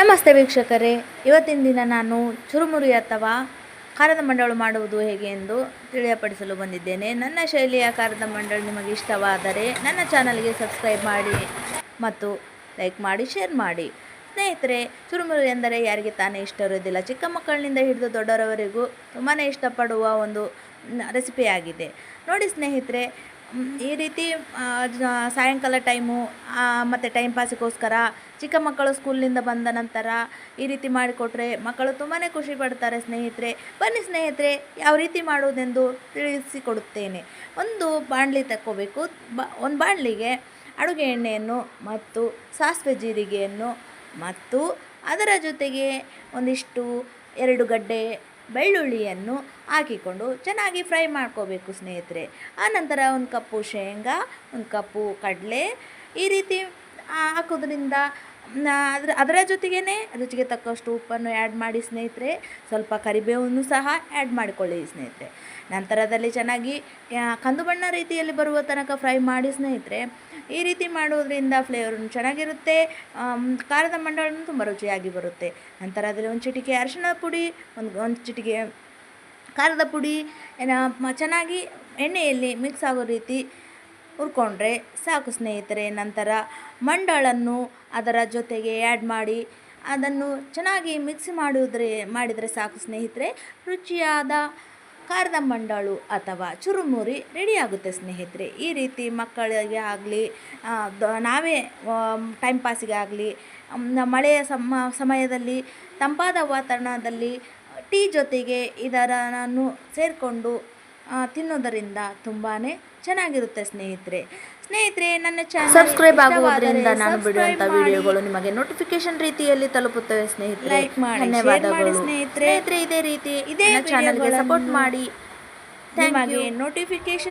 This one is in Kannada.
ನಮಸ್ತೆ ವೀಕ್ಷಕರೇ, ಇವತ್ತಿನ ದಿನ ನಾನು ಚುರುಮುರಿ ಅಥವಾ ಖಾರದ ಮಂಡಾಳು ಮಾಡುವುದು ಹೇಗೆ ಎಂದು ತಿಳಿಯಪಡಿಸಲು ಬಂದಿದ್ದೇನೆ. ನನ್ನ ಶೈಲಿಯ ಖಾರದ ಮಂಡಾಳು ನಿಮಗೆ ಇಷ್ಟವಾದರೆ ನನ್ನ ಚಾನಲ್ಗೆ ಸಬ್ಸ್ಕ್ರೈಬ್ ಮಾಡಿ ಮತ್ತು ಲೈಕ್ ಮಾಡಿ, ಶೇರ್ ಮಾಡಿ. ಸ್ನೇಹಿತರೆ, ಚುರುಮುರಿ ಎಂದರೆ ಯಾರಿಗೆ ತಾನೇ ಇಷ್ಟ ಇರೋದಿಲ್ಲ. ಚಿಕ್ಕ ಮಕ್ಕಳಿನಿಂದ ಹಿಡಿದು ದೊಡ್ಡವರವರೆಗೂ ತುಂಬಾ ಇಷ್ಟಪಡುವ ಒಂದು ರೆಸಿಪಿಯಾಗಿದೆ. ನೋಡಿ ಸ್ನೇಹಿತರೆ, ಈ ರೀತಿ ಸಾಯಂಕಾಲ ಟೈಮು ಮತ್ತು ಟೈಮ್ ಪಾಸಿಗೋಸ್ಕರ ಚಿಕ್ಕ ಮಕ್ಕಳು ಸ್ಕೂಲಿನಿಂದ ಬಂದ ನಂತರ ಈ ರೀತಿ ಮಾಡಿಕೊಟ್ರೆ ಮಕ್ಕಳು ತುಂಬಾ ಖುಷಿ ಪಡ್ತಾರೆ. ಸ್ನೇಹಿತರೆ, ಬನ್ನಿ ಸ್ನೇಹಿತರೆ, ಯಾವ ರೀತಿ ಮಾಡುವುದೆಂದು ತಿಳಿಸಿಕೊಡುತ್ತೇನೆ. ಒಂದು ಬಾಣಲಿ ತಗೋಬೇಕು. ಒಂದು ಬಾಣಲಿಗೆ ಅಡುಗೆ ಎಣ್ಣೆಯನ್ನು ಮತ್ತು ಸಾಸಿವೆ ಜೀರಿಗೆಯನ್ನು ಮತ್ತು ಅದರ ಜೊತೆಗೆ ಒಂದಿಷ್ಟು 2 ಗಡ್ಡೆ ಬೆಳ್ಳುಳ್ಳಿಯನ್ನು ಹಾಕಿಕೊಂಡು ಚೆನ್ನಾಗಿ ಫ್ರೈ ಮಾಡ್ಕೋಬೇಕು ಸ್ನೇಹಿತರೆ. ಆನಂತರ 1 ಕಪ್ಪು ಶೇಂಗಾ, 1 ಕಪ್ಪು ಕಡಲೆ ಈ ರೀತಿ ಹಾಕೋದ್ರಿಂದ ಅದರ ಜೊತೆಗೇ ರುಚಿಗೆ ತಕ್ಕಷ್ಟು ಉಪ್ಪನ್ನು ಆ್ಯಡ್ ಮಾಡಿ ಸ್ನೇಹಿತರೆ. ಸ್ವಲ್ಪ ಕರಿಬೇವನ್ನು ಸಹ ಆ್ಯಡ್ ಮಾಡಿಕೊಳ್ಳಿ ಸ್ನೇಹಿತರೆ. ನಂತರದಲ್ಲಿ ಚೆನ್ನಾಗಿ ಕಂದು ಬಣ್ಣ ರೀತಿಯಲ್ಲಿ ಬರುವ ತನಕ ಫ್ರೈ ಮಾಡಿ ಸ್ನೇಹಿತರೆ. ಈ ರೀತಿ ಮಾಡೋದ್ರಿಂದ ಫ್ಲೇವರ್ ಚೆನ್ನಾಗಿರುತ್ತೆ, ಖಾರದ ಮಂಡಾಳು ತುಂಬ ರುಚಿಯಾಗಿ ಬರುತ್ತೆ. ನಂತರ ಅದರಲ್ಲಿ 1 ಚಿಟಿಕೆ ಅರಿಶಿಣ ಪುಡಿ, ಒಂದು ಚಿಟಿಕೆ ಖಾರದ ಪುಡಿ ಚೆನ್ನಾಗಿ ಎಣ್ಣೆಯಲ್ಲಿ ಮಿಕ್ಸ್ ಆಗೋ ರೀತಿ ಹುರ್ಕೊಂಡ್ರೆ ಸಾಕು ಸ್ನೇಹಿತರೆ. ನಂತರ ಮಂಡಾಳನ್ನು ಅದರ ಜೊತೆಗೆ ಆ್ಯಡ್ ಮಾಡಿ ಅದನ್ನು ಚೆನ್ನಾಗಿ ಮಿಕ್ಸ್ ಮಾಡಿದರೆ ಸಾಕು ಸ್ನೇಹಿತರೆ. ರುಚಿಯಾದ ಖಾರದ ಮಂಡಾಳು ಅಥವಾ ಚುರುಮುರಿ ರೆಡಿಯಾಗುತ್ತೆ ಸ್ನೇಹಿತರೆ. ಈ ರೀತಿ ಮಕ್ಕಳಿಗೆ ಆಗಲಿ, ನಾವೇ ಟೈಮ್ ಪಾಸಿಗೆ ಆಗಲಿ, ಮಳೆಯ ಸಮಯದಲ್ಲಿ ತಂಪಾದ ವಾತಾವರಣದಲ್ಲಿ ಟೀ ಜೊತೆಗೆ ಇದನ್ನು ಸೇರಿಕೊಂಡು ತಿನ್ನೋದರಿಂದ ತುಂಬಾ ಚೆನ್ನಾಗಿರುತ್ತೆ ಸ್ನೇಹಿತರೆ. ನನ್ನ ಚಾನಲ್ ಸಬ್ಸ್ಕ್ರೈಬ್ ಆಗುವುದರಿಂದ ನಾನು ಬಿಡುವಂಥ ವಿಡಿಯೋಗಳು ನಿಮಗೆ ನೋಟಿಫಿಕೇಶನ್ ರೀತಿಯಲ್ಲಿ ತಲುಪುತ್ತವೆ ಸ್ನೇಹಿತರೆ. ಲೈಕ್ ಮಾಡಿ, ಧನ್ಯವಾದಗಳು ಸ್ನೇಹಿತರೆ. ಇದೇ ರೀತಿ ಚಾನಲ್ಗೆ ಸಪೋರ್ಟ್ ಮಾಡಿ. ನಿಮಗೆ ನೋಟಿಫಿಕೇಶನ್